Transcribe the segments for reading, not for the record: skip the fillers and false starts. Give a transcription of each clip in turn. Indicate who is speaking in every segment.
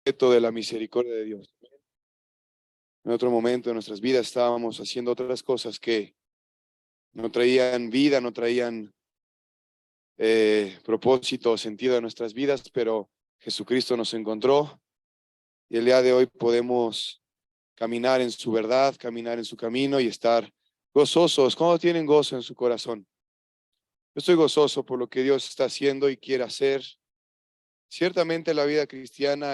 Speaker 1: De la misericordia de Dios. En otro momento de nuestras vidas estábamos haciendo otras cosas que no traían vida, no traían propósito o sentido a nuestras vidas, pero Jesucristo nos encontró y el día de hoy podemos caminar en su verdad, caminar en su camino y estar gozosos. ¿Cómo tienen gozo en su corazón? Yo estoy gozoso por lo que Dios está haciendo y quiere hacer. Ciertamente la vida cristiana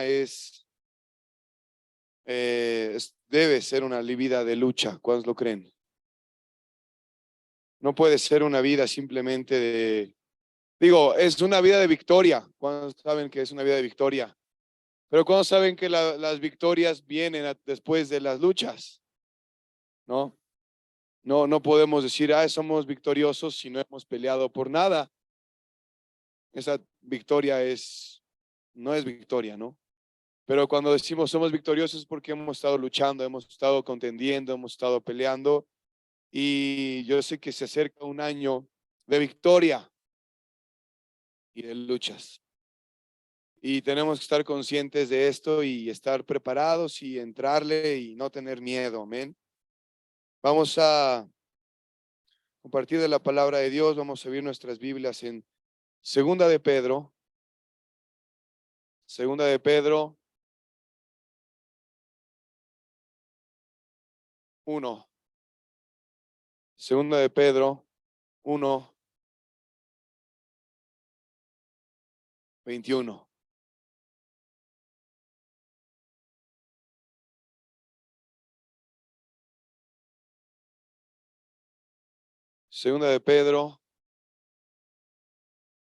Speaker 1: debe ser una vida de lucha. ¿Cuántos lo creen? No puede ser una vida simplemente es una vida de victoria. ¿Cuántos saben que es una vida de victoria? Pero ¿cuántos saben que las victorias vienen después de las luchas? ¿No? No podemos decir, somos victoriosos si no hemos peleado por nada. Esa victoria no es victoria, ¿no? Pero cuando decimos somos victoriosos es porque hemos estado luchando, hemos estado contendiendo, hemos estado peleando. Y yo sé que se acerca un año de victoria y de luchas. Y tenemos que estar conscientes de esto y estar preparados y entrarle y no tener miedo. Amén. Vamos a compartir de la palabra de Dios. Vamos a abrir nuestras Biblias en Segunda de Pedro. Segunda de Pedro 1. Segunda de Pedro 1, 21. Segunda de Pedro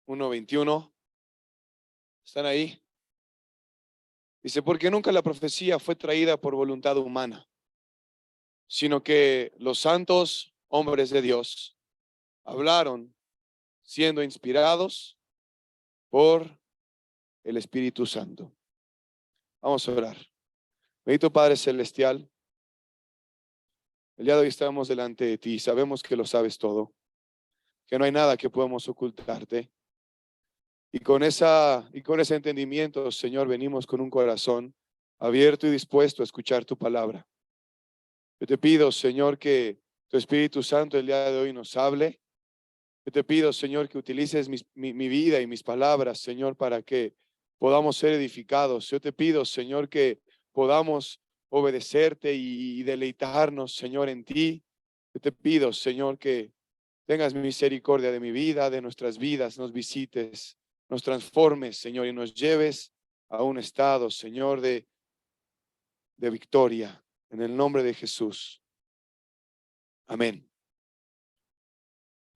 Speaker 1: 1, 21. ¿Están ahí? Dice, porque nunca la profecía fue traída por voluntad humana, sino que los santos hombres de Dios hablaron siendo inspirados por el Espíritu Santo. Vamos a orar. Bendito Padre Celestial, el día de hoy estamos delante de ti. Sabemos que lo sabes todo, que no hay nada que podamos ocultarte. Y con ese entendimiento, Señor, venimos con un corazón abierto y dispuesto a escuchar tu palabra. Yo te pido, Señor, que tu Espíritu Santo el día de hoy nos hable. Yo te pido, Señor, que utilices mi vida y mis palabras, Señor, para que podamos ser edificados. Yo te pido, Señor, que podamos obedecerte y deleitarnos, Señor, en ti. Yo te pido, Señor, que tengas misericordia de mi vida, de nuestras vidas, nos visites, nos transformes, Señor, y nos lleves a un estado, Señor, de victoria. En el nombre de Jesús. Amén.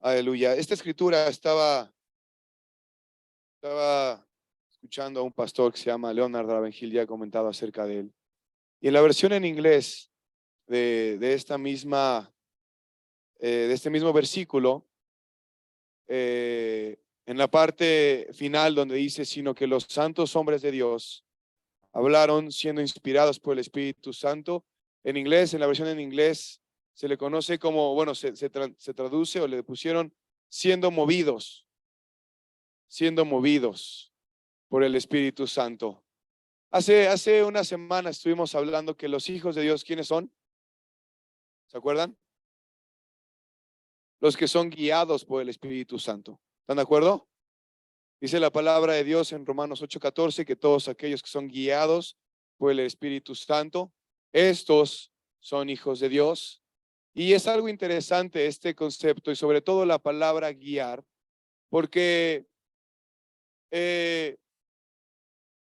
Speaker 1: Aleluya. Esta escritura estaba escuchando a un pastor que se llama Leonard Ravenhill, ya ha comentado acerca de él. Y en la versión en inglés de este mismo versículo, en la parte final donde dice, sino que los santos hombres de Dios hablaron siendo inspirados por el Espíritu Santo. En inglés, en la versión en inglés, se le conoce como, bueno, se traduce o le pusieron siendo movidos por el Espíritu Santo. Hace una semana estuvimos hablando que los hijos de Dios, ¿quiénes son? ¿Se acuerdan? Los que son guiados por el Espíritu Santo. ¿Están de acuerdo? Dice la palabra de Dios en Romanos 8:14 que todos aquellos que son guiados por el Espíritu Santo, estos son hijos de Dios. Y es algo interesante este concepto y sobre todo la palabra guiar, porque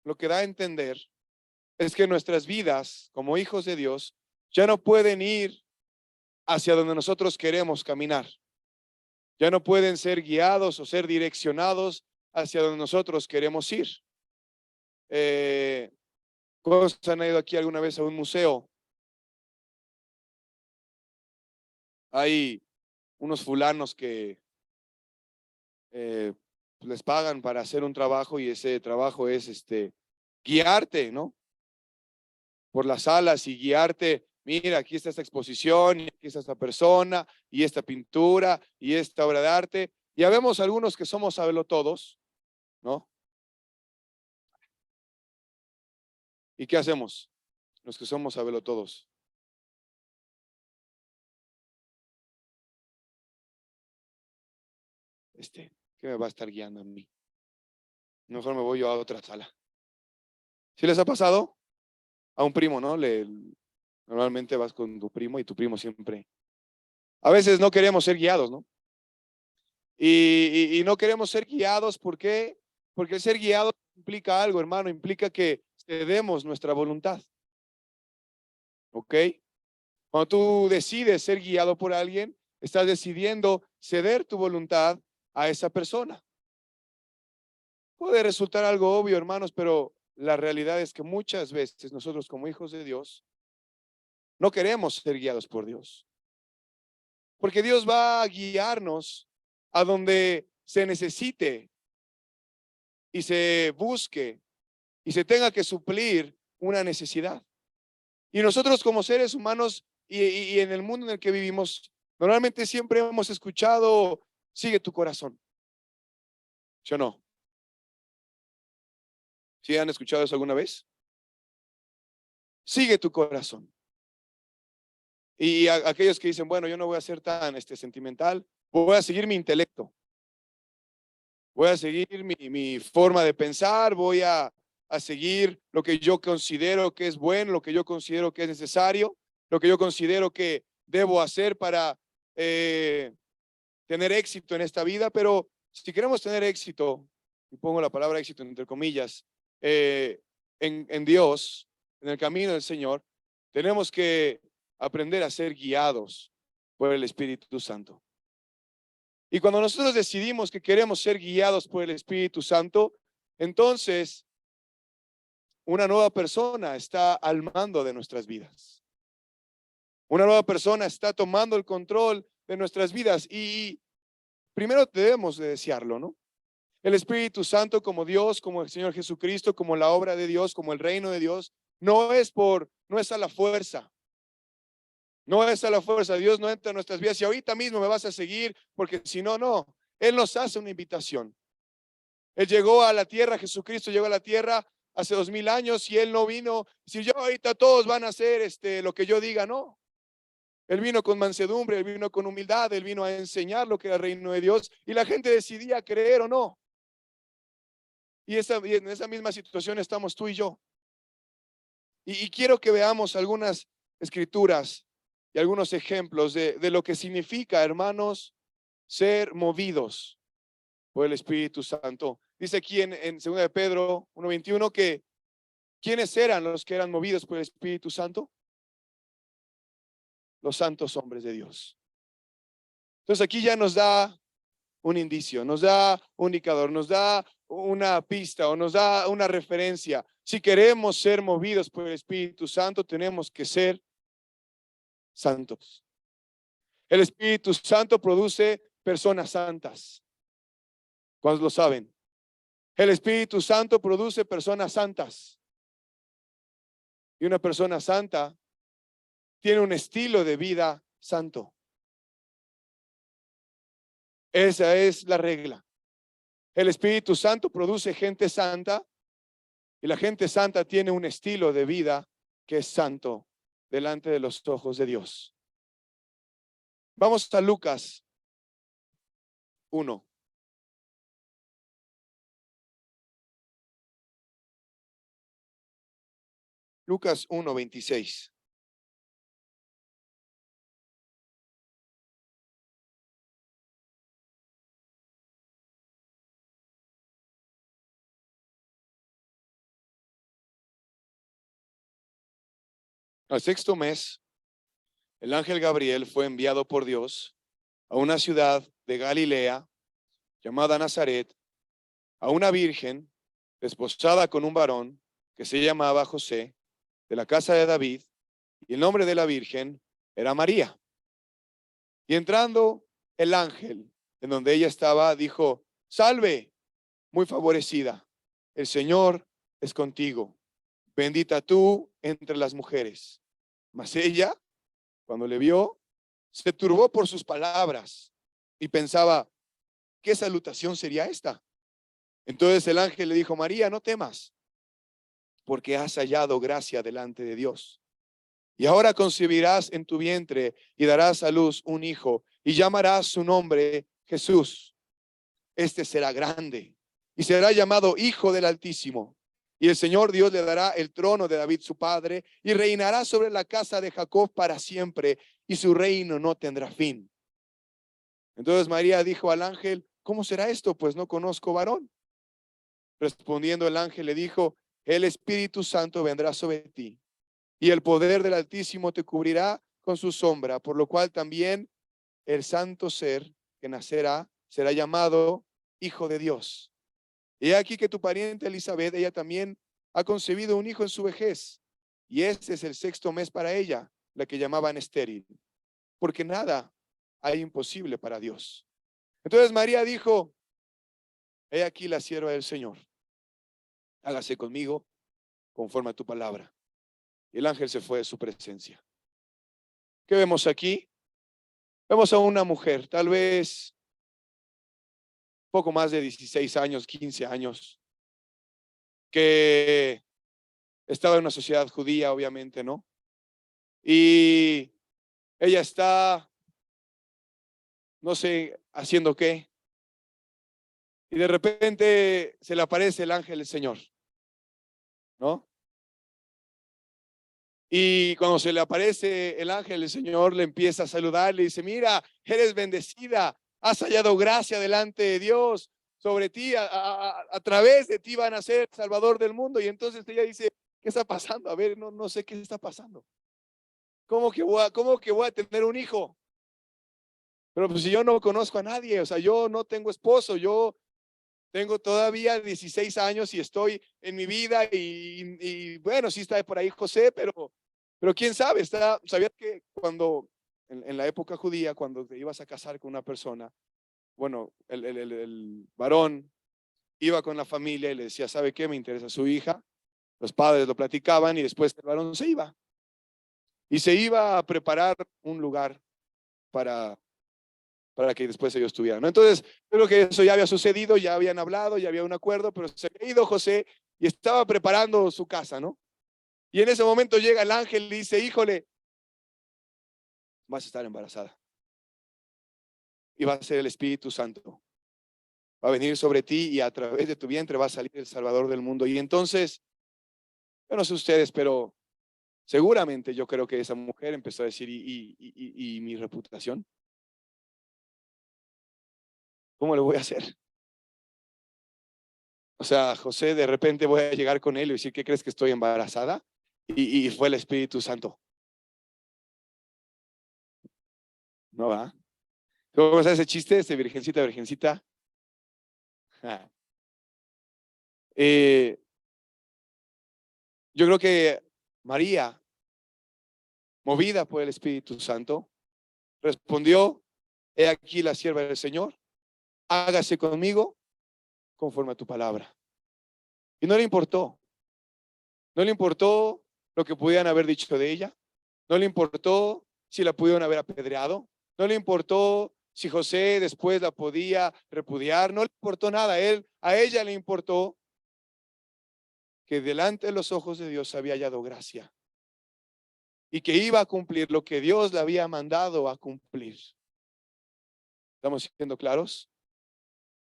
Speaker 1: lo que da a entender es que nuestras vidas como hijos de Dios ya no pueden ir hacia donde nosotros queremos caminar. Ya no pueden ser guiados o ser direccionados hacia donde nosotros queremos ir. ¿Cuántos han ido aquí alguna vez a un museo? Hay unos fulanos que les pagan para hacer un trabajo y ese trabajo es guiarte, ¿no? Por las salas y guiarte. Mira, aquí está esta exposición, y aquí está esta persona, y esta pintura, y esta obra de arte. Ya vemos algunos que somos sabelotodos, ¿no? ¿Y qué hacemos? Los que somos sabelotodos. ¿Qué me va a estar guiando a mí? Mejor me voy yo a otra sala. ¿Sí les ha pasado? A un primo, ¿no? Normalmente vas con tu primo y tu primo siempre. A veces no queremos ser guiados, ¿no? Y no queremos ser guiados, ¿por qué? Porque el ser guiado implica algo, hermano, implica que cedemos nuestra voluntad. ¿Ok? Cuando tú decides ser guiado por alguien, estás decidiendo ceder tu voluntad a esa persona. Puede resultar algo obvio, hermanos, pero la realidad es que muchas veces nosotros como hijos de Dios no queremos ser guiados por Dios. Porque Dios va a guiarnos a donde se necesite y se busque y se tenga que suplir una necesidad. Y nosotros como seres humanos y en el mundo en el que vivimos, normalmente siempre hemos escuchado, sigue tu corazón. ¿Sí o no? ¿Sí han escuchado eso alguna vez? Sigue tu corazón. Y aquellos que dicen, bueno, yo no voy a ser tan sentimental, voy a seguir mi intelecto, voy a seguir mi forma de pensar, voy a seguir lo que yo considero que es bueno, lo que yo considero que es necesario, lo que yo considero que debo hacer para tener éxito en esta vida. Pero si queremos tener éxito, y pongo la palabra éxito entre comillas, en Dios, en el camino del Señor, tenemos que aprender a ser guiados por el Espíritu Santo. Y cuando nosotros decidimos que queremos ser guiados por el Espíritu Santo, entonces una nueva persona está al mando de nuestras vidas. Una nueva persona está tomando el control de nuestras vidas y primero debemos de desearlo, ¿no? El Espíritu Santo como Dios, como el Señor Jesucristo, como la obra de Dios, como el reino de Dios, no es a la fuerza. No es a la fuerza. Dios no entra en nuestras vidas y ahorita mismo me vas a seguir, porque si no, no. Él nos hace una invitación. Él llegó a la tierra, Jesucristo llegó a la tierra hace 2000 años y Él no vino. Si yo ahorita todos van a hacer lo que yo diga, no. Él vino con mansedumbre, Él vino con humildad, Él vino a enseñar lo que era el reino de Dios y la gente decidía creer o no. Y en esa misma situación estamos tú y yo. Y quiero que veamos algunas escrituras y algunos ejemplos de lo que significa, hermanos, ser movidos por el Espíritu Santo. Dice aquí en 2 de Pedro 1:21 que ¿quiénes eran los que eran movidos por el Espíritu Santo? Los santos hombres de Dios. Entonces aquí ya nos da un indicio, nos da un indicador, nos da una pista o nos da una referencia. Si queremos ser movidos por el Espíritu Santo, tenemos que ser santos. El Espíritu Santo produce personas santas. ¿Cuántos lo saben? El Espíritu Santo produce personas santas. Y una persona santa tiene un estilo de vida santo. Esa es la regla. El Espíritu Santo produce gente santa y la gente santa tiene un estilo de vida que es santo delante de los ojos de Dios. Vamos a Lucas 1. Lucas 1:26. Al sexto mes, el ángel Gabriel fue enviado por Dios a una ciudad de Galilea llamada Nazaret, a una virgen desposada con un varón que se llamaba José, de la casa de David, y el nombre de la virgen era María. Y entrando el ángel en donde ella estaba, dijo: salve, muy favorecida, el Señor es contigo, bendita tú entre las mujeres. Mas ella, cuando le vio, se turbó por sus palabras y pensaba: ¿qué salutación sería esta? Entonces el ángel le dijo: María, no temas, porque has hallado gracia delante de Dios. Y ahora concebirás en tu vientre y darás a luz un hijo y llamarás su nombre Jesús. Este será grande y será llamado Hijo del Altísimo. Y el Señor Dios le dará el trono de David su padre y reinará sobre la casa de Jacob para siempre y su reino no tendrá fin. Entonces María dijo al ángel, ¿cómo será esto? Pues no conozco varón. Respondiendo el ángel le dijo, el Espíritu Santo vendrá sobre ti y el poder del Altísimo te cubrirá con su sombra, por lo cual también el santo ser que nacerá será llamado Hijo de Dios. Y aquí que tu pariente Elizabeth, ella también ha concebido un hijo en su vejez, y este es el 6º mes para ella, la que llamaban estéril, porque nada hay imposible para Dios. Entonces María dijo, he aquí la sierva del Señor, hágase conmigo conforme a tu palabra. Y el ángel se fue de su presencia. ¿Qué vemos aquí? Vemos a una mujer, tal vez poco más de 16 años, 15 años, que estaba en una sociedad judía, obviamente, ¿no? Y ella está, no sé, haciendo qué. Y de repente se le aparece el ángel del Señor, ¿no? Y cuando se le aparece el ángel del Señor, le empieza a saludar, le dice, mira, eres bendecida, has hallado gracia delante de Dios, sobre ti, a través de ti van a ser Salvador del mundo. Y entonces ella dice, ¿qué está pasando? A ver, no sé qué está pasando. ¿Cómo que voy a tener un hijo? Pero pues si yo no conozco a nadie, o sea, yo no tengo esposo, yo tengo todavía 16 años y estoy en mi vida y bueno, sí está por ahí José, pero quién sabe, ¿sabías que cuando, en la época judía, cuando te ibas a casar con una persona, bueno, el varón iba con la familia y le decía, ¿sabe qué? Me interesa su hija. Los padres lo platicaban y después el varón se iba. Y se iba a preparar un lugar para que después ellos estuvieran, ¿no? Entonces, creo que eso ya había sucedido, ya habían hablado, ya había un acuerdo, pero se había ido José y estaba preparando su casa, ¿no? Y en ese momento llega el ángel y dice, híjole, vas a estar embarazada. Y va a ser el Espíritu Santo. Va a venir sobre ti y a través de tu vientre va a salir el Salvador del mundo. Y entonces, yo no sé ustedes, pero seguramente yo creo que esa mujer empezó a decir, ¿y mi reputación? ¿Cómo lo voy a hacer? O sea, José, de repente voy a llegar con él y decir, ¿qué crees que estoy embarazada? Y fue el Espíritu Santo. ¿No va? ¿Cómo está ese chiste? Ese virgencita, virgencita. Ah. Yo creo que María, movida por el Espíritu Santo, respondió, he aquí la sierva del Señor, hágase conmigo conforme a tu palabra. Y no le importó lo que pudieran haber dicho de ella, no le importó si la pudieron haber apedreado, no le importó si José después la podía repudiar, no le importó nada, a ella le importó que delante de los ojos de Dios había hallado gracia y que iba a cumplir lo que Dios le había mandado a cumplir. ¿Estamos siendo claros?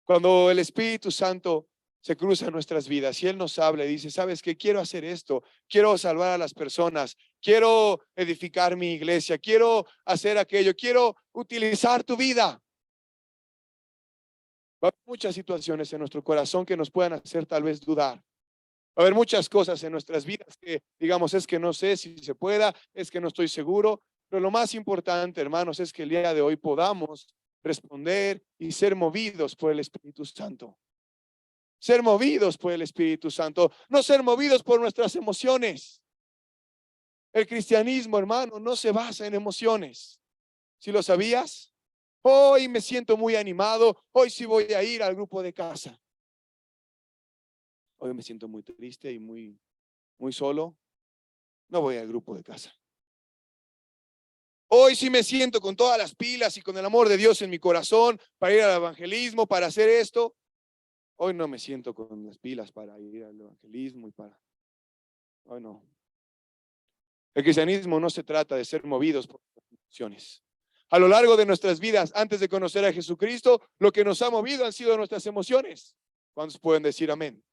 Speaker 1: Cuando el Espíritu Santo se cruza en nuestras vidas y Él nos habla y dice, ¿sabes qué? Quiero hacer esto, quiero salvar a las personas, quiero edificar mi iglesia, quiero hacer aquello, quiero utilizar tu vida. Va a haber muchas situaciones en nuestro corazón que nos puedan hacer tal vez dudar. Va a haber muchas cosas en nuestras vidas que digamos, es que no sé si se pueda, es que no estoy seguro, pero lo más importante, hermanos, es que el día de hoy podamos responder y ser movidos por el Espíritu Santo. Ser movidos por el Espíritu Santo, no ser movidos por nuestras emociones. El cristianismo, hermano, no se basa en emociones. ¿Sí lo sabías? Hoy me siento muy animado, hoy sí voy a ir al grupo de casa. Hoy me siento muy triste y muy solo, no voy al grupo de casa. Hoy sí me siento con todas las pilas y con el amor de Dios en mi corazón para ir al evangelismo, para hacer esto. Hoy no me siento con las pilas para ir al evangelismo y para... Ay, no. El cristianismo no se trata de ser movidos por emociones. A lo largo de nuestras vidas, antes de conocer a Jesucristo, lo que nos ha movido han sido nuestras emociones. ¿Cuántos pueden decir amén?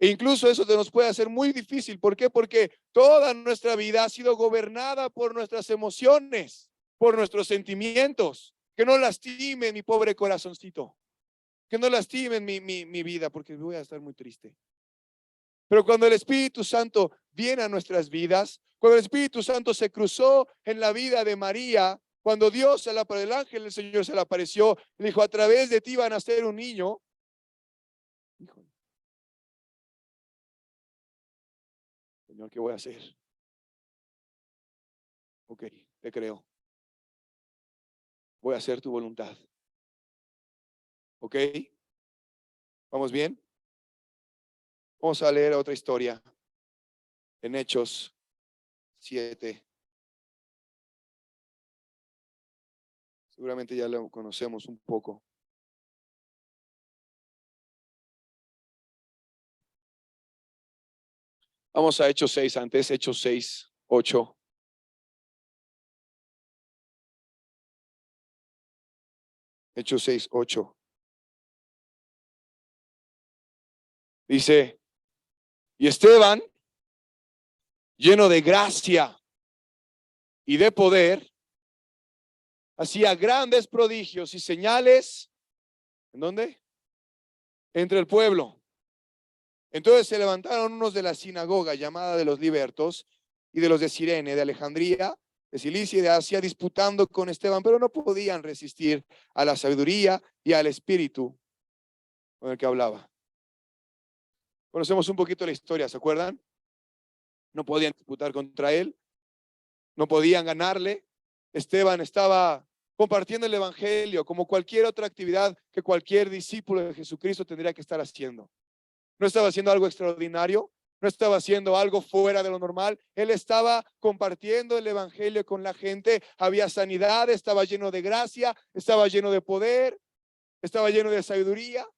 Speaker 1: E incluso eso se nos puede hacer muy difícil. ¿Por qué? Porque toda nuestra vida ha sido gobernada por nuestras emociones, por nuestros sentimientos. Que no lastimen mi pobre corazoncito. Que no lastimen mi vida, porque voy a estar muy triste. Pero cuando el Espíritu Santo viene a nuestras vidas, cuando el Espíritu Santo se cruzó en la vida de María, cuando Dios, el ángel del Señor se le apareció, le dijo, a través de ti va a nacer un niño. Hijo, Señor, ¿qué voy a hacer? Ok, te creo. Voy a hacer tu voluntad. ¿Ok? ¿Vamos bien? Vamos a leer otra historia en Hechos 7. Seguramente ya lo conocemos un poco. Vamos a Hechos 6 antes, Hechos 6, 8. Hechos 6, 8. Dice, y Esteban, lleno de gracia y de poder, hacía grandes prodigios y señales. ¿En dónde? Entre el pueblo. Entonces se levantaron unos de la sinagoga llamada de los libertos y de los de Cirene, de Alejandría, de Cilicia y de Asia, disputando con Esteban, pero no podían resistir a la sabiduría y al espíritu con el que hablaba. Conocemos un poquito la historia, ¿se acuerdan? No podían disputar contra él, no podían ganarle. Esteban estaba compartiendo el evangelio como cualquier otra actividad que cualquier discípulo de Jesucristo tendría que estar haciendo. No estaba haciendo algo extraordinario, no estaba haciendo algo fuera de lo normal. Él estaba compartiendo el evangelio con la gente. Había sanidad, estaba lleno de gracia, estaba lleno de poder, estaba lleno de sabiduría.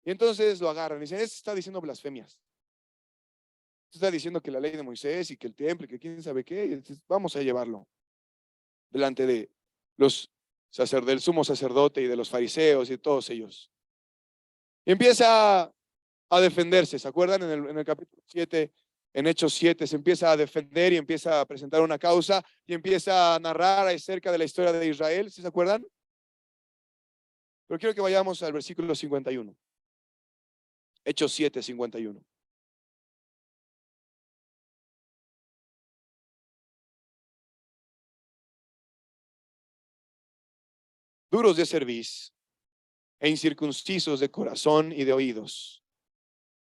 Speaker 1: Y entonces lo agarran y dicen, este está diciendo blasfemias. Está diciendo que la ley de Moisés y que el templo y que quién sabe qué. Entonces, vamos a llevarlo delante de los del sumo sacerdote y de los fariseos y de todos ellos. Y empieza a defenderse, ¿se acuerdan? En el capítulo 7, en Hechos 7, se empieza a defender y empieza a presentar una causa y empieza a narrar acerca de la historia de Israel, ¿sí se acuerdan? Pero quiero que vayamos al versículo 51. Hechos 7, 51. Duros de cerviz e incircuncisos de corazón y de oídos,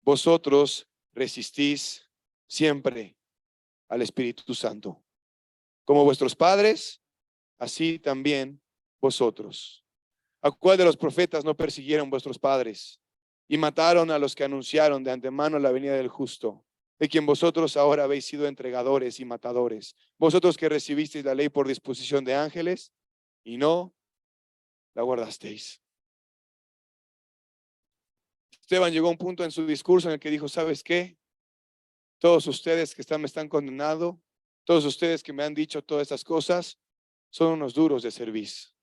Speaker 1: vosotros resistís siempre al Espíritu Santo. Como vuestros padres, así también vosotros. ¿A cuál de los profetas no persiguieron vuestros padres y mataron a los que anunciaron de antemano la venida del justo, de quien vosotros ahora habéis sido entregadores y matadores? Vosotros que recibisteis la ley por disposición de ángeles y no la guardasteis. Esteban llegó a un punto en su discurso en el que dijo, ¿sabes qué? Todos ustedes que me están condenando, todos ustedes que me han dicho todas estas cosas, son unos duros de cerviz,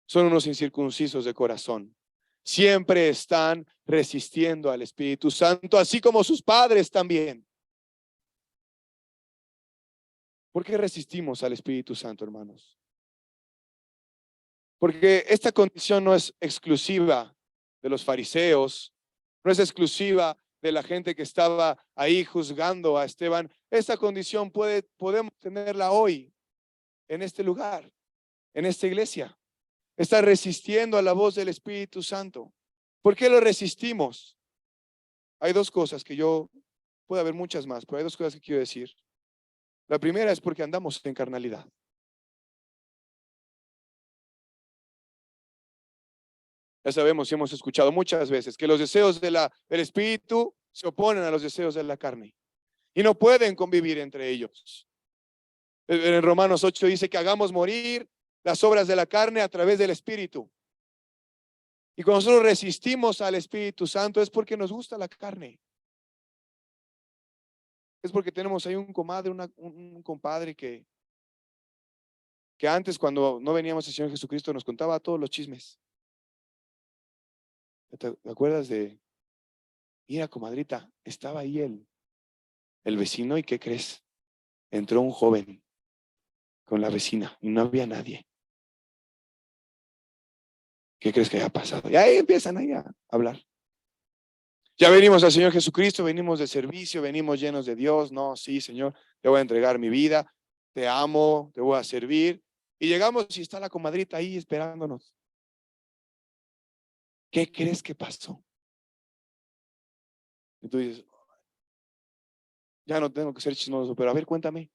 Speaker 1: son unos incircuncisos de corazón. Siempre están resistiendo al Espíritu Santo, así como sus padres también. ¿Por qué resistimos al Espíritu Santo, hermanos? Porque esta condición no es exclusiva de los fariseos, no es exclusiva de la gente que estaba ahí juzgando a Esteban. Esta condición podemos tenerla hoy en este lugar, en esta iglesia. Está resistiendo a la voz del Espíritu Santo. ¿Por qué lo resistimos? Hay dos cosas puede haber muchas más, pero hay dos cosas que quiero decir. La primera es porque andamos en carnalidad. Ya sabemos y hemos escuchado muchas veces que los deseos del Espíritu se oponen a los deseos de la carne y no pueden convivir entre ellos. En Romanos 8 dice que hagamos morir las obras de la carne a través del Espíritu. Y cuando nosotros resistimos al Espíritu Santo es porque nos gusta la carne. Es porque tenemos ahí un comadre, un compadre que antes, cuando no veníamos al Señor Jesucristo, nos contaba todos los chismes. ¿Te acuerdas de, mira, comadrita, estaba ahí el vecino y ¿qué crees? Entró un joven con la vecina y no había nadie. ¿Qué crees que haya pasado? Y ahí empiezan ahí a hablar. Ya venimos al Señor Jesucristo, venimos de servicio, venimos llenos de Dios. No, sí, Señor, te voy a entregar mi vida, te amo, te voy a servir. Y llegamos y está la comadrita ahí esperándonos. ¿Qué crees que pasó? Y tú dices, ya no tengo que ser chismoso, pero a ver, cuéntame.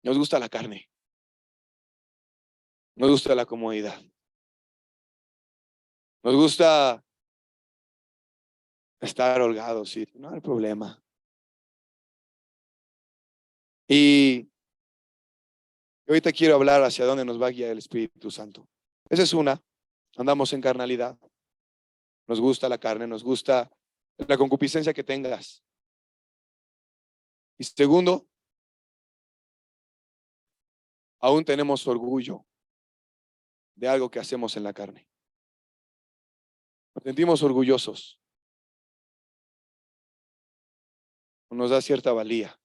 Speaker 1: Nos gusta la carne, nos gusta la comodidad, nos gusta estar holgados, sí, no hay problema. Y ahorita quiero hablar hacia dónde nos va a guiar el Espíritu Santo. Esa es una, andamos en carnalidad, nos gusta la carne, nos gusta la concupiscencia que tengas. Y segundo, aún tenemos orgullo de algo que hacemos en la carne. Nos sentimos orgullosos, nos da cierta valía.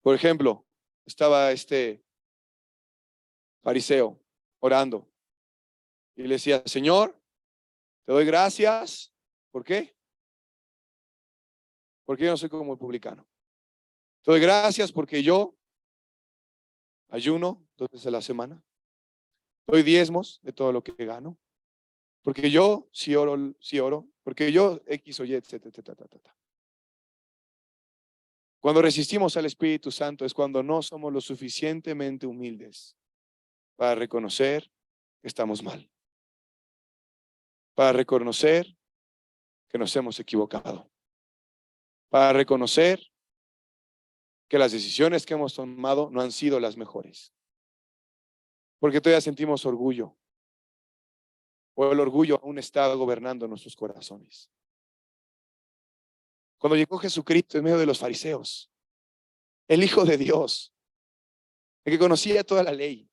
Speaker 1: Por ejemplo, estaba este fariseo orando y le decía, Señor, te doy gracias. ¿Por qué? Porque yo no soy como el publicano. Te doy gracias porque yo ayuno 2 veces a la semana. Doy diezmos de todo lo que gano. Porque yo sí oro, porque yo X o Y, etcétera, etcétera, etcétera. Cuando resistimos al Espíritu Santo es cuando no somos lo suficientemente humildes para reconocer que estamos mal, para reconocer que nos hemos equivocado, para reconocer que las decisiones que hemos tomado no han sido las mejores, porque todavía sentimos orgullo, o el orgullo aún está gobernando nuestros corazones. Cuando llegó Jesucristo en medio de los fariseos, el Hijo de Dios, el que conocía toda la ley,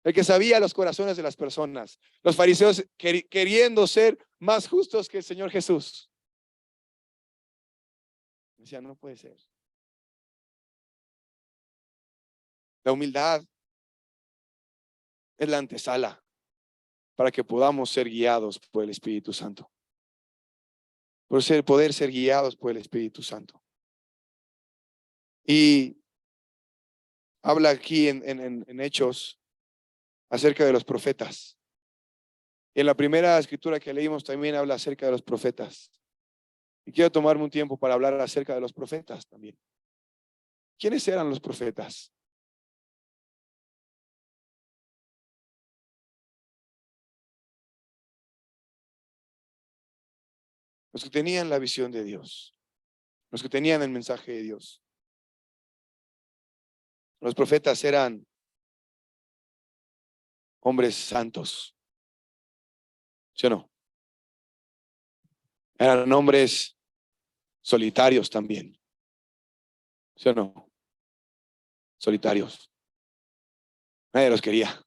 Speaker 1: el que sabía los corazones de las personas, los fariseos queriendo ser más justos que el Señor Jesús, decían, no puede ser. La humildad es la antesala para que podamos ser guiados por el Espíritu Santo. Poder ser guiados por el Espíritu Santo. Y habla aquí en Hechos acerca de los profetas. Y en la primera escritura que leímos también habla acerca de los profetas. Y quiero tomarme un tiempo para hablar acerca de los profetas también. ¿Quiénes eran los profetas? Los que tenían la visión de Dios, los que tenían el mensaje de Dios. Los profetas eran hombres santos, ¿sí o no? Eran hombres solitarios también, ¿sí o no? Solitarios. Nadie los quería.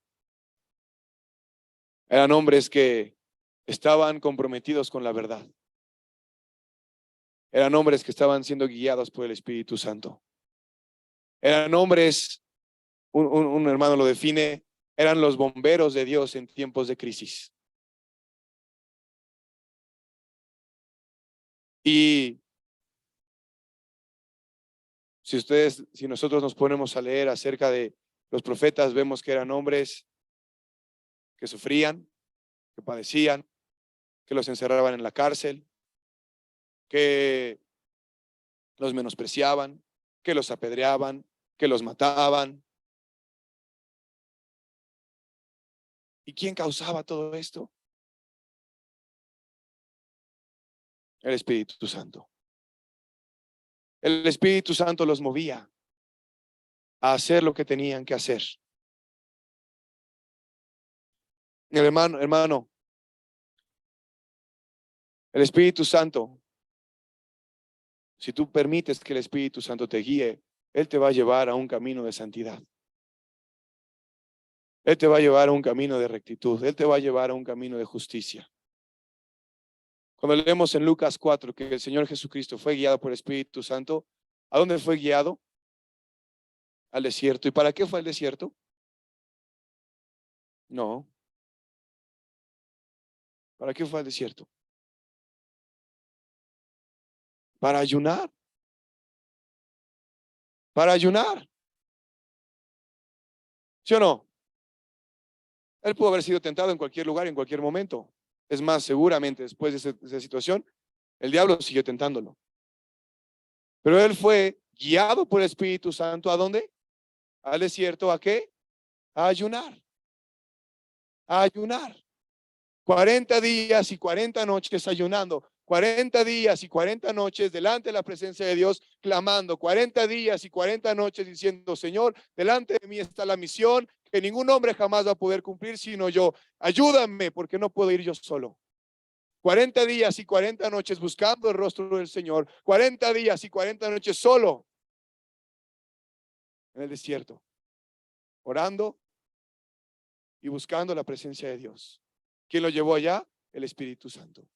Speaker 1: Eran hombres que estaban comprometidos con la verdad. Eran hombres que estaban siendo guiados por el Espíritu Santo. Eran hombres, un hermano lo define, eran los bomberos de Dios en tiempos de crisis. Y si nosotros nos ponemos a leer acerca de los profetas, vemos que eran hombres que sufrían, que padecían, que los encerraban en la cárcel, que los menospreciaban, que los apedreaban, que los mataban. ¿Y quién causaba todo esto? El Espíritu Santo. El Espíritu Santo los movía a hacer lo que tenían que hacer. Hermano, El Espíritu Santo, si tú permites que el Espíritu Santo te guíe, Él te va a llevar a un camino de santidad. Él te va a llevar a un camino de rectitud. Él te va a llevar a un camino de justicia. Cuando leemos en Lucas 4 que el Señor Jesucristo fue guiado por el Espíritu Santo, ¿a dónde fue guiado? Al desierto. ¿Y para qué fue al desierto? No. ¿Para qué fue al desierto? Para ayunar. Para ayunar. ¿Sí o no? Él pudo haber sido tentado en cualquier lugar, en cualquier momento. Es más, seguramente después de esa situación, el diablo siguió tentándolo. Pero él fue guiado por el Espíritu Santo. ¿A dónde? Al desierto. ¿A qué? A ayunar. A ayunar. 40 días y 40 noches ayunando. 40 días y 40 noches delante de la presencia de Dios, clamando. 40 días y 40 noches diciendo: Señor, delante de mí está la misión que ningún hombre jamás va a poder cumplir sino yo. Ayúdame porque no puedo ir yo solo. 40 días y 40 noches buscando el rostro del Señor. 40 días y 40 noches solo en el desierto, orando y buscando la presencia de Dios. ¿Quién lo llevó allá? El Espíritu Santo.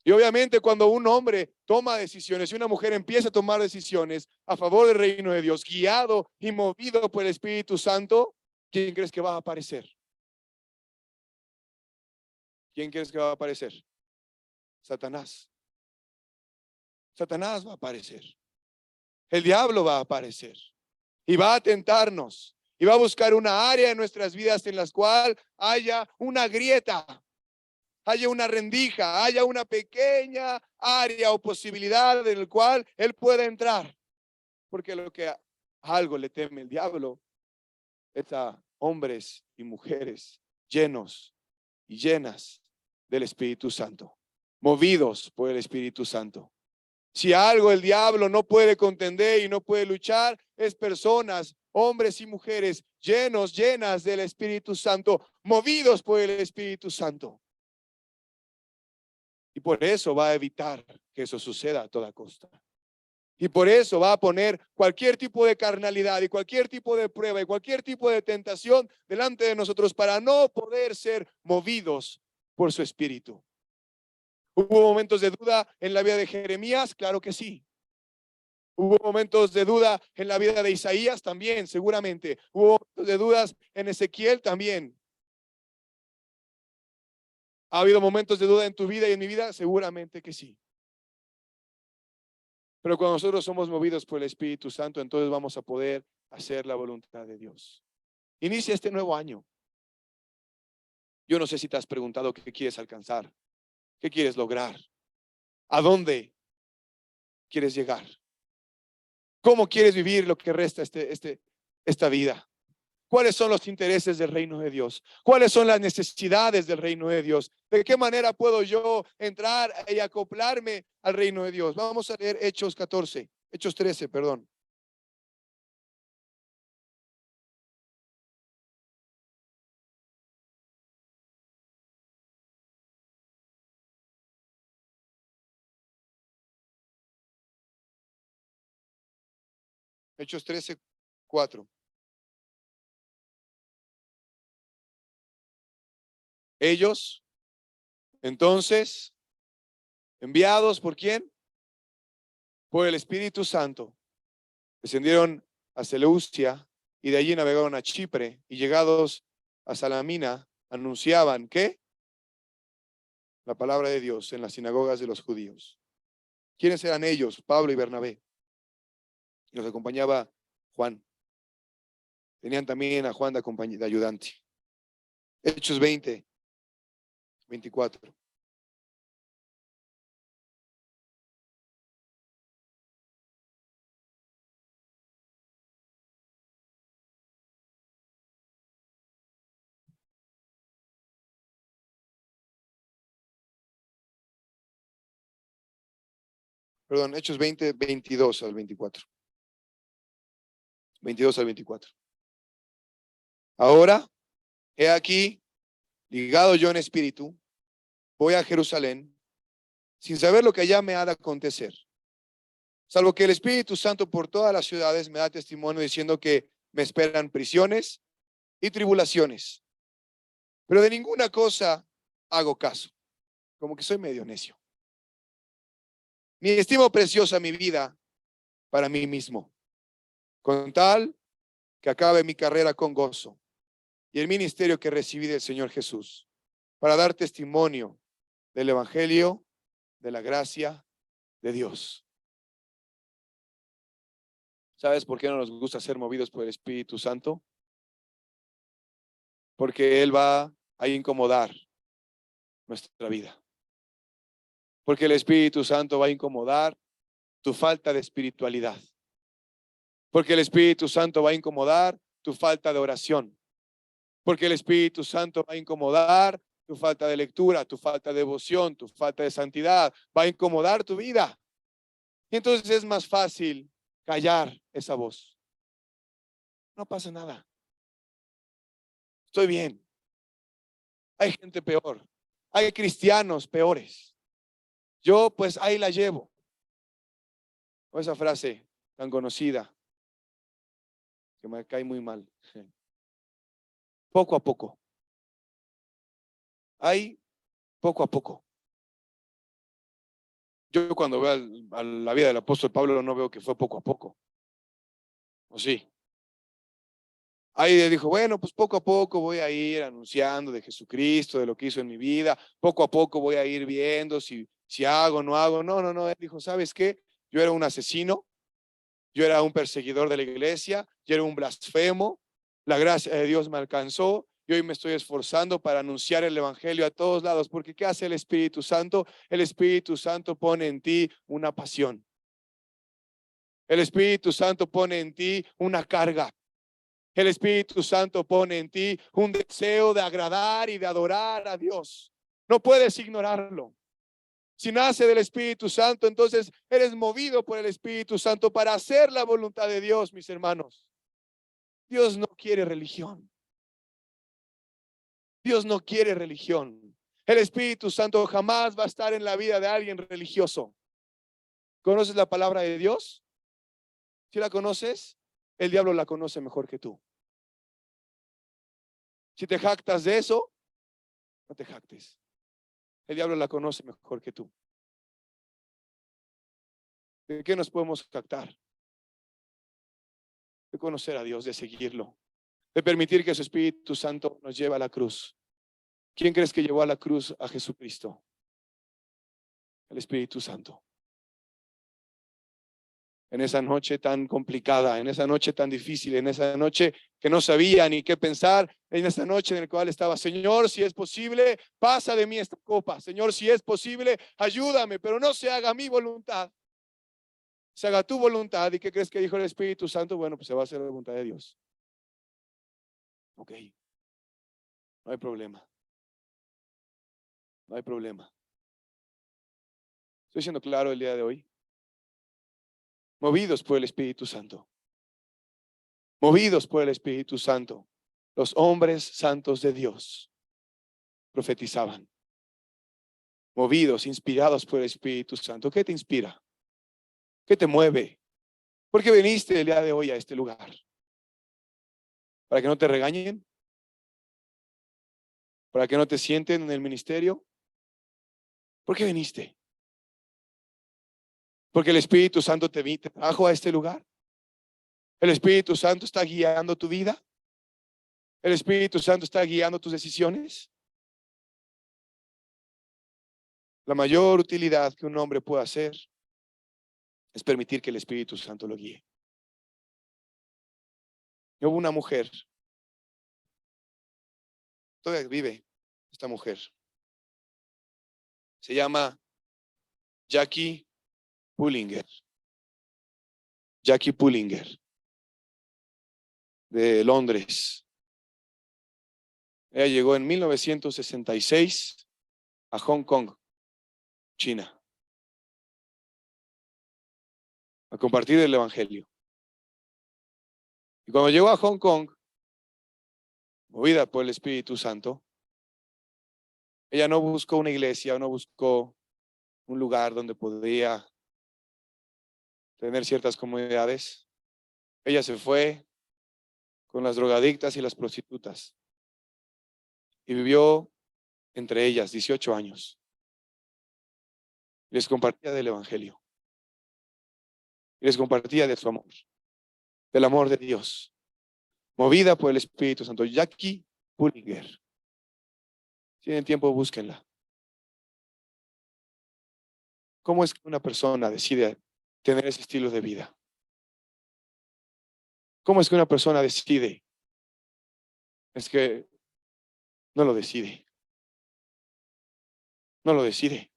Speaker 1: Y obviamente cuando un hombre toma decisiones y una mujer empieza a tomar decisiones a favor del reino de Dios, guiado y movido por el Espíritu Santo, ¿quién crees que va a aparecer? ¿Quién crees que va a aparecer? Satanás. Satanás va a aparecer. El diablo va a aparecer y va a tentarnos y va a buscar una área en nuestras vidas en las cual haya una grieta, haya una rendija, haya una pequeña área o posibilidad en el cual él pueda entrar. Porque lo que a algo le teme el diablo es a hombres y mujeres llenos y llenas del Espíritu Santo, movidos por el Espíritu Santo. Si algo el diablo no puede contender y no puede luchar, es personas, hombres y mujeres llenos, llenas del Espíritu Santo, movidos por el Espíritu Santo. Y por eso va a evitar que eso suceda a toda costa. Y por eso va a poner cualquier tipo de carnalidad y cualquier tipo de prueba y cualquier tipo de tentación delante de nosotros para no poder ser movidos por su espíritu. ¿Hubo momentos de duda en la vida de Jeremías? Claro que sí. ¿Hubo momentos de duda en la vida de Isaías? También, seguramente. ¿Hubo momentos de dudas en Ezequiel? También. ¿Ha habido momentos de duda en tu vida y en mi vida? Seguramente que sí. Pero cuando nosotros somos movidos por el Espíritu Santo, entonces vamos a poder hacer la voluntad de Dios. Inicia este nuevo año. Yo no sé si te has preguntado qué quieres alcanzar, qué quieres lograr, a dónde quieres llegar, cómo quieres vivir lo que resta esta vida. ¿Cuáles son los intereses del reino de Dios? ¿Cuáles son las necesidades del reino de Dios? ¿De qué manera puedo yo entrar y acoplarme al reino de Dios? Vamos a leer Hechos 13, perdón. Hechos 13:4. Ellos, entonces, enviados ¿por quién? Por el Espíritu Santo, descendieron a Seleucia y de allí navegaron a Chipre y llegados a Salamina anunciaban ¿qué? La palabra de Dios en las sinagogas de los judíos. ¿Quiénes eran ellos? Pablo y Bernabé. Y los acompañaba Juan. Tenían también a Juan de ayudante. Hechos 20:24. Perdón, Hechos 20:22 al 24. 22 al 24. Ahora, he aquí, ligado yo en espíritu, voy a Jerusalén sin saber lo que allá me ha de acontecer. Salvo que el Espíritu Santo por todas las ciudades me da testimonio diciendo que me esperan prisiones y tribulaciones. Pero de ninguna cosa hago caso, como que soy medio necio. Ni estimo preciosa mi vida para mí mismo, con tal que acabe mi carrera con gozo y el ministerio que recibí del Señor Jesús, para dar testimonio del Evangelio, de la gracia de Dios. ¿Sabes por qué no nos gusta ser movidos por el Espíritu Santo? Porque Él va a incomodar nuestra vida. Porque el Espíritu Santo va a incomodar tu falta de espiritualidad. Porque el Espíritu Santo va a incomodar tu falta de oración. Porque el Espíritu Santo va a incomodar tu falta de lectura, tu falta de devoción, tu falta de santidad. Va a incomodar tu vida. Y entonces es más fácil callar esa voz. No pasa nada. Estoy bien. Hay gente peor. Hay cristianos peores. Yo pues ahí la llevo. O esa frase tan conocida que me cae muy mal. Poco a poco. Ahí, poco a poco. Yo cuando veo a la vida del apóstol Pablo no veo que fue poco a poco. ¿O sí? Ahí dijo, bueno, pues poco a poco voy a ir anunciando de Jesucristo, de lo que hizo en mi vida. Poco a poco voy a ir viendo si hago o no hago. No. Él dijo, ¿sabes qué? Yo era un asesino. Yo era un perseguidor de la iglesia. Yo era un blasfemo. La gracia de Dios me alcanzó. Y hoy me estoy esforzando para anunciar el evangelio a todos lados. Porque ¿qué hace el Espíritu Santo? El Espíritu Santo pone en ti una pasión. El Espíritu Santo pone en ti una carga. El Espíritu Santo pone en ti un deseo de agradar y de adorar a Dios. No puedes ignorarlo. Si nace del Espíritu Santo, entonces eres movido por el Espíritu Santo para hacer la voluntad de Dios, mis hermanos. Dios no quiere religión. Dios no quiere religión. El Espíritu Santo jamás va a estar en la vida de alguien religioso. ¿Conoces la palabra de Dios? ¿Si la conoces? El diablo la conoce mejor que tú. Si te jactas de eso, no te jactes. El diablo la conoce mejor que tú. ¿De qué nos podemos jactar? De conocer a Dios, de seguirlo, de permitir que su Espíritu Santo nos lleve a la cruz. ¿Quién crees que llevó a la cruz a Jesucristo? El Espíritu Santo. En esa noche tan complicada, en esa noche tan difícil, en esa noche que no sabía ni qué pensar, en esa noche en la cual estaba, Señor, si es posible, pasa de mí esta copa. Señor, si es posible, ayúdame, pero no se haga mi voluntad, se haga tu voluntad. ¿Y qué crees que dijo el Espíritu Santo? Bueno, pues se va a hacer la voluntad de Dios. Ok, no hay problema. No hay problema. Estoy siendo claro el día de hoy. Movidos por el Espíritu Santo. Movidos por el Espíritu Santo. Los hombres santos de Dios profetizaban. Movidos, inspirados por el Espíritu Santo. ¿Qué te inspira? ¿Qué te mueve? ¿Por qué viniste el día de hoy a este lugar? ¿Para que no te regañen? ¿Para que no te sienten en el ministerio? ¿Por qué viniste? Porque el Espíritu Santo te trajo a este lugar. El Espíritu Santo está guiando tu vida. El Espíritu Santo está guiando tus decisiones. La mayor utilidad que un hombre puede hacer es permitir que el Espíritu Santo lo guíe. Hubo una mujer, todavía vive esta mujer. Se llama Jackie Pullinger. Jackie Pullinger, de Londres. Ella llegó en 1966 a Hong Kong, China, a compartir el Evangelio. Y cuando llegó a Hong Kong, movida por el Espíritu Santo, ella no buscó una iglesia, no buscó un lugar donde podía tener ciertas comodidades. Ella se fue con las drogadictas y las prostitutas y vivió entre ellas 18 años. Les compartía del Evangelio. Les compartía de su amor, del amor de Dios, movida por el Espíritu Santo. Jackie Pullinger. Si tienen tiempo, búsquenla. ¿Cómo es que una persona decide tener ese estilo de vida? ¿Cómo es que una persona decide? Es que no lo decide. No lo decide.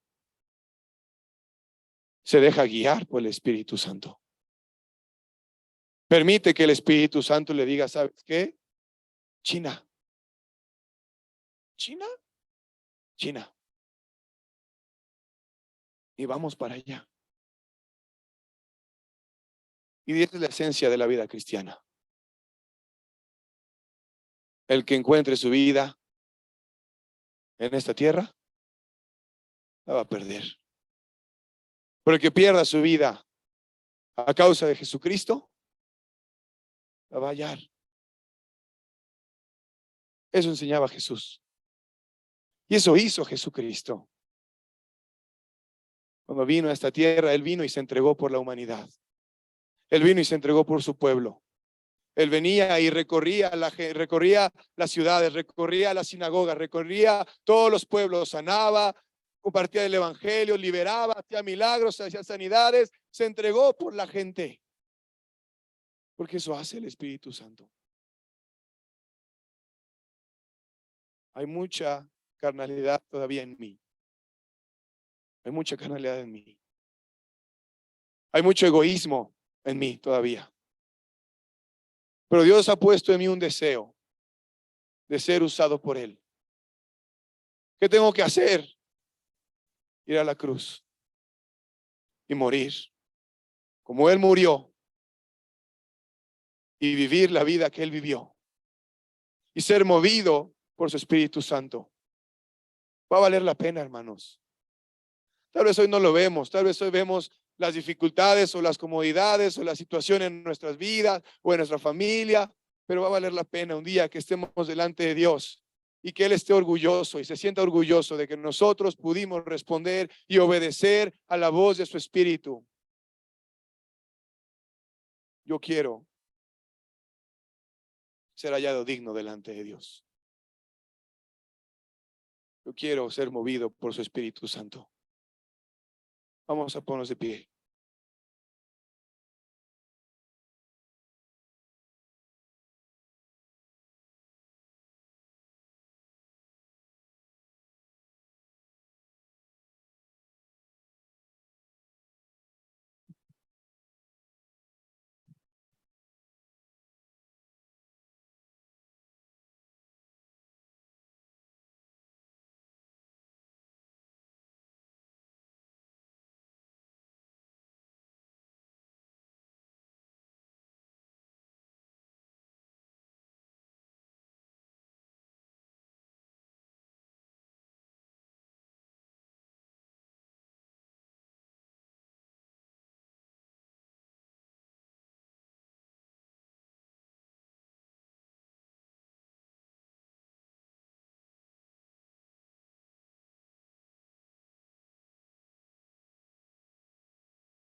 Speaker 1: Se deja guiar por el Espíritu Santo. Permite que el Espíritu Santo le diga, ¿sabes qué? China. China. China. Y vamos para allá. Y esa es la esencia de la vida cristiana. El que encuentre su vida en esta tierra, la va a perder. Pero el que pierda su vida a causa de Jesucristo, la va a hallar. Eso enseñaba Jesús. Y eso hizo Jesucristo. Cuando vino a esta tierra, Él vino y se entregó por la humanidad. Él vino y se entregó por su pueblo. Él venía y recorría las ciudades, recorría las sinagogas, recorría todos los pueblos, sanaba, compartía el evangelio, liberaba, hacía milagros, hacía sanidades, se entregó por la gente. Porque eso hace el Espíritu Santo. Hay mucha carnalidad todavía en mí. Hay mucha carnalidad en mí. Hay mucho egoísmo en mí todavía. Pero Dios ha puesto en mí un deseo de ser usado por Él. ¿Qué tengo que hacer? Ir a la cruz y morir como Él murió y vivir la vida que Él vivió y ser movido por su Espíritu Santo. Va a valer la pena, hermanos. Tal vez hoy no lo vemos, tal vez hoy vemos las dificultades o las comodidades o la situación en nuestras vidas o en nuestra familia, pero va a valer la pena un día que estemos delante de Dios y que Él esté orgulloso y se sienta orgulloso de que nosotros pudimos responder y obedecer a la voz de su Espíritu. Yo quiero ser hallado digno delante de Dios. Yo quiero ser movido por su Espíritu Santo. Vamos a ponernos de pie.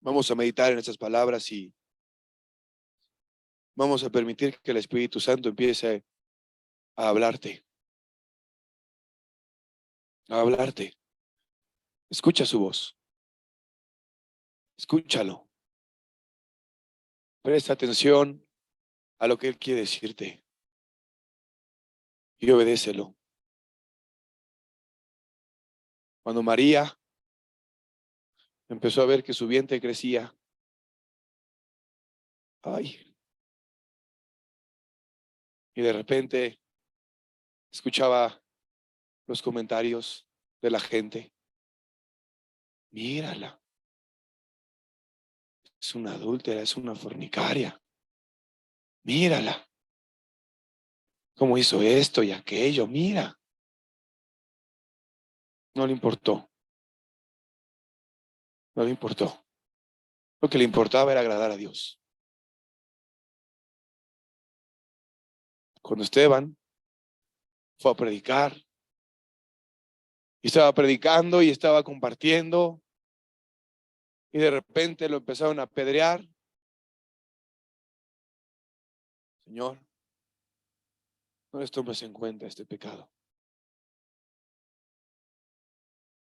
Speaker 1: Vamos a meditar en estas palabras y vamos a permitir que el Espíritu Santo empiece a hablarte. A hablarte. Escucha su voz. Escúchalo. Presta atención a lo que Él quiere decirte y obedécelo. Cuando María empezó a ver que su vientre crecía, ay, y de repente escuchaba los comentarios de la gente. Mírala, es una adúltera, es una fornicaria. Mírala, cómo hizo esto y aquello, mira. No le importó. No le importó. Lo que le importaba era agradar a Dios. Cuando Esteban fue a predicar, y estaba predicando y estaba compartiendo, y de repente lo empezaron a apedrear. Señor, no les tomes en cuenta este pecado.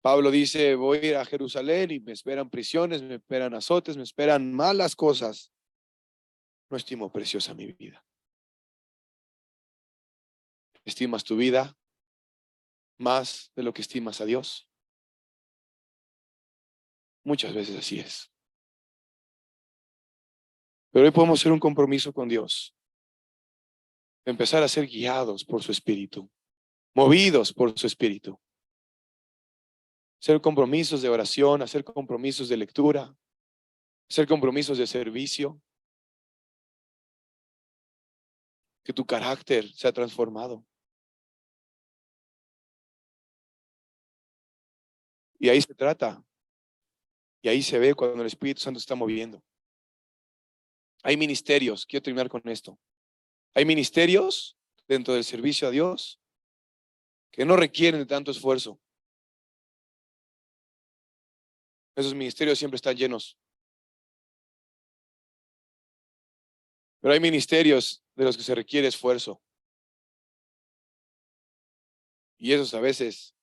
Speaker 1: Pablo dice, voy a ir a Jerusalén y me esperan prisiones, me esperan azotes, me esperan malas cosas. No estimo preciosa mi vida. ¿Estimas tu vida más de lo que estimas a Dios? Muchas veces así es. Pero hoy podemos hacer un compromiso con Dios. Empezar a ser guiados por su Espíritu, movidos por su Espíritu. Hacer compromisos de oración, hacer compromisos de lectura, hacer compromisos de servicio. Que tu carácter sea transformado. Y ahí se trata. Y ahí se ve cuando el Espíritu Santo está moviendo. Hay ministerios, quiero terminar con esto. Hay ministerios dentro del servicio a Dios que no requieren de tanto esfuerzo. Esos ministerios siempre están llenos. Pero hay ministerios de los que se requiere esfuerzo. Y esos a veces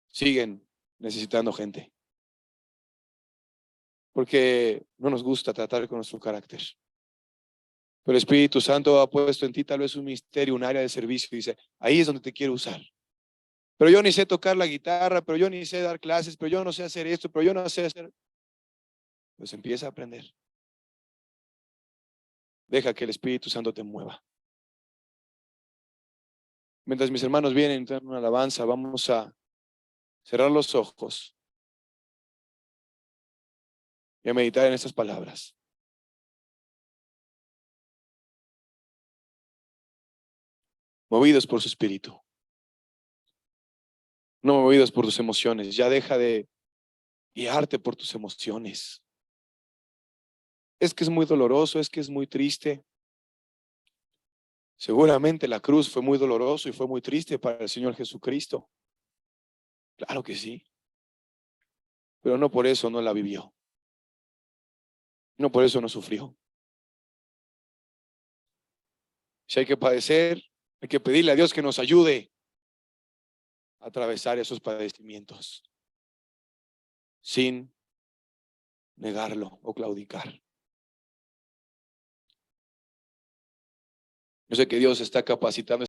Speaker 1: siguen necesitando gente. Porque no nos gusta tratar con nuestro carácter. Pero el Espíritu Santo ha puesto en ti tal vez un ministerio, un área de servicio. Y dice, ahí es donde te quiero usar. Pero yo ni sé tocar la guitarra, pero yo ni sé dar clases, pero yo no sé hacer esto, pero yo no sé hacer. Pues empieza a aprender. Deja que el Espíritu Santo te mueva. Mientras mis hermanos vienen a una alabanza, vamos a cerrar los ojos y a meditar en estas palabras. Movidos por su Espíritu. No movidos por tus emociones. Ya deja de guiarte por tus emociones. Es que es muy doloroso, es que es muy triste. Seguramente la cruz fue muy doloroso y fue muy triste para el Señor Jesucristo. Claro que sí. Pero no por eso no la vivió. No por eso no sufrió. Si hay que padecer, hay que pedirle a Dios que nos ayude a atravesar esos padecimientos sin negarlo o claudicar. Yo sé que Dios está capacitando